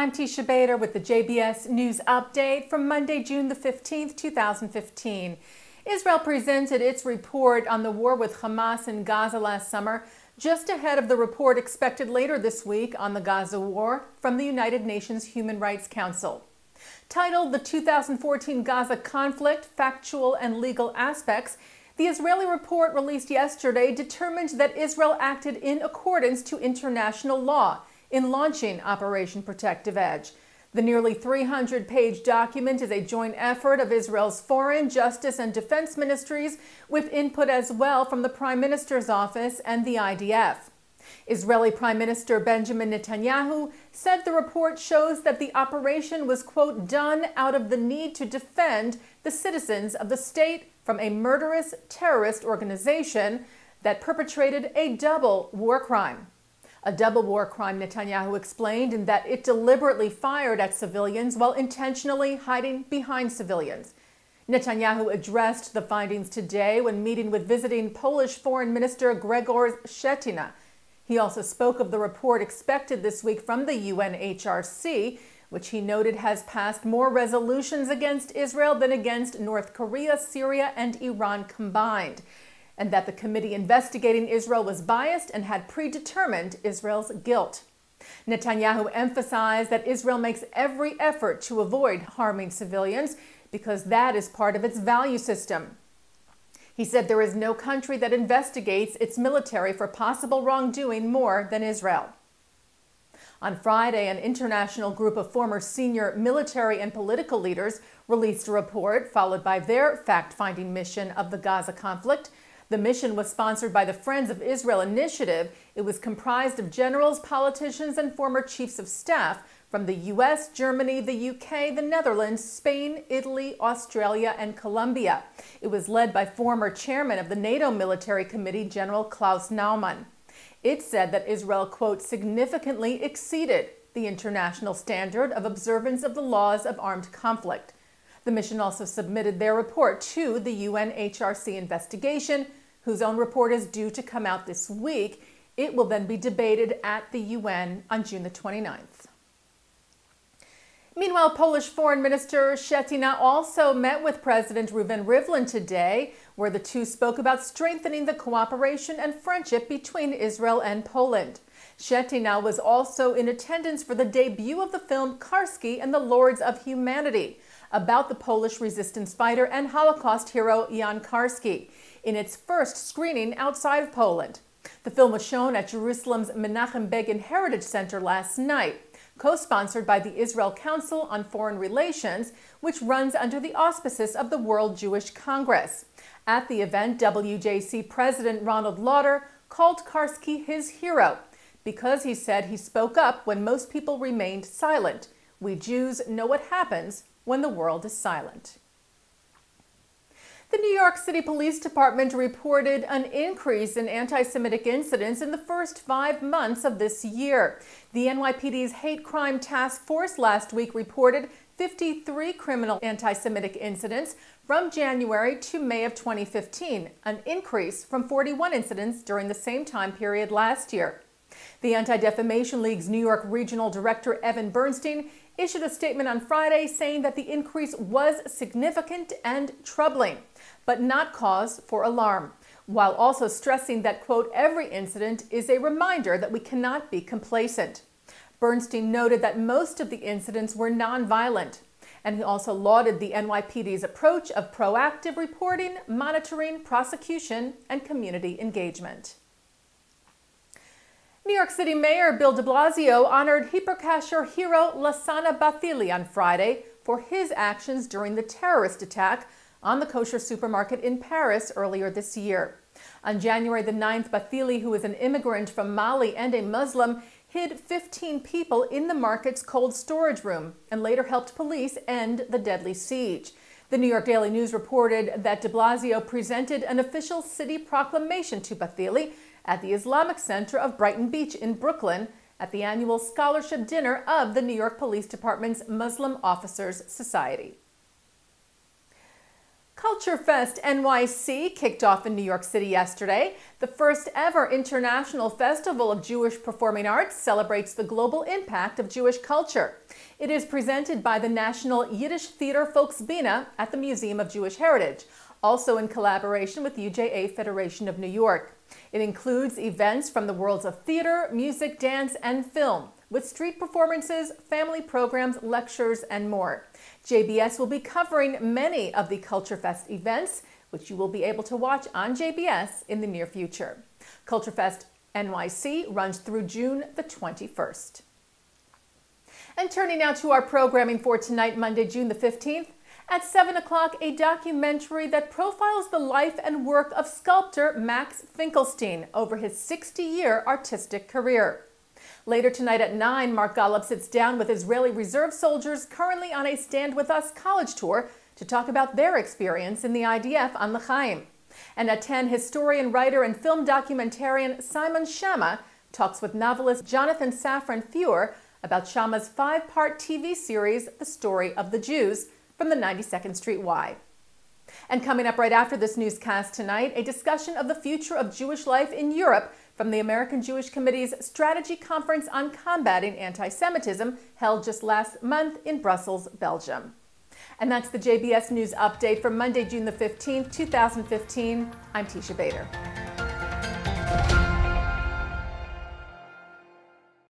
I'm Teisha Bader with the JBS News Update from Monday, June the 15th, 2015. Israel presented its report on the war with Hamas in Gaza last summer, just ahead of the report expected later this week on the Gaza war from the United Nations Human Rights Council. Titled The 2014 Gaza Conflict, Factual and Legal Aspects, the Israeli report released yesterday determined that Israel acted in accordance to international law in launching Operation Protective Edge. The nearly 300-page document is a joint effort of Israel's Foreign, Justice, and Defense Ministries, with input as well from the Prime Minister's office and the IDF. Israeli Prime Minister Benjamin Netanyahu said the report shows that the operation was, quote, done out of the need to defend the citizens of the state from a murderous terrorist organization that perpetrated a double war crime. A double war crime, Netanyahu explained, in that it deliberately fired at civilians while intentionally hiding behind civilians. Netanyahu addressed the findings today when meeting with visiting Polish Foreign Minister Grzegorz Schetyna. He also spoke of the report expected this week from the UNHRC, which he noted has passed more resolutions against Israel than against North Korea, Syria, and Iran combined, and that the committee investigating Israel was biased and had predetermined Israel's guilt. Netanyahu emphasized that Israel makes every effort to avoid harming civilians because that is part of its value system. He said there is no country that investigates its military for possible wrongdoing more than Israel. On Friday, an international group of former senior military and political leaders released a report followed by their fact-finding mission of the Gaza conflict. The mission was sponsored by the Friends of Israel Initiative. It was comprised of generals, politicians, and former chiefs of staff from the U.S., Germany, the UK, the Netherlands, Spain, Italy, Australia, and Colombia. It was led by former chairman of the NATO Military Committee, General Klaus Naumann. It said that Israel, quote, significantly exceeded the international standard of observance of the laws of armed conflict. The mission also submitted their report to the UNHRC investigation, whose own report is due to come out this week. It will then be debated at the UN on June the 29th. Meanwhile, Polish Foreign Minister Schetyna also met with President Reuven Rivlin today, where the two spoke about strengthening the cooperation and friendship between Israel and Poland. Schetyna was also in attendance for the debut of the film Karski and the Lords of Humanity, about the Polish resistance fighter and Holocaust hero Jan Karski, in its first screening outside of Poland. The film was shown at Jerusalem's Menachem Begin Heritage Center last night, co-sponsored by the Israel Council on Foreign Relations, which runs under the auspices of the World Jewish Congress. At the event, WJC President Ronald Lauder called Karski his hero because he said he spoke up when most people remained silent. We Jews know what happens when the world is silent. The New York City Police Department reported an increase in anti-Semitic incidents in the first 5 months of this year. The NYPD's Hate Crime Task Force last week reported 53 criminal anti-Semitic incidents from January to May of 2015, an increase from 41 incidents during the same time period last year. The Anti-Defamation League's New York Regional Director Evan Bernstein issued a statement on Friday saying that the increase was significant and troubling, but not cause for alarm, while also stressing that, quote, every incident is a reminder that we cannot be complacent. Bernstein noted that most of the incidents were nonviolent, and he also lauded the NYPD's approach of proactive reporting, monitoring, prosecution, and community engagement. New York City Mayor Bill de Blasio honored hyperkosher hero Lassana Bathily on Friday for his actions during the terrorist attack on the kosher supermarket in Paris earlier this year. On January the 9th, Bathily, who is an immigrant from Mali and a Muslim, hid 15 people in the market's cold storage room and later helped police end the deadly siege. The New York Daily News reported that de Blasio presented an official city proclamation to Bathily at the Islamic Center of Brighton Beach in Brooklyn at the annual scholarship dinner of the New York Police Department's Muslim Officers Society. Culture Fest NYC kicked off in New York City yesterday. The first ever international festival of Jewish performing arts celebrates the global impact of Jewish culture. It is presented by the National Yiddish Theater Volksbühne at the Museum of Jewish Heritage, also in collaboration with UJA Federation of New York. It includes events from the worlds of theater, music, dance, and film, with street performances, family programs, lectures, and more. JBS will be covering many of the Culture Fest events, which you will be able to watch on JBS in the near future. Culture Fest NYC runs through June the 21st. And turning now to our programming for tonight, Monday, June the 15th. At 7 o'clock, a documentary that profiles the life and work of sculptor Max Finkelstein over his 60-year artistic career. Later tonight at 9, Mark Golub sits down with Israeli reserve soldiers currently on a Stand With Us college tour to talk about their experience in the IDF on L'chaim. And at 10, historian, writer, and film documentarian Simon Schama talks with novelist Jonathan Safran Foer about Schama's 5-part TV series, The Story of the Jews, from the 92nd Street Y. And coming up right after this newscast tonight, a discussion of the future of Jewish life in Europe from the American Jewish Committee's Strategy Conference on Combating Anti-Semitism, held just last month in Brussels, Belgium. And that's the JBS News Update for Monday, June the 15th, 2015. I'm Teisha Bader.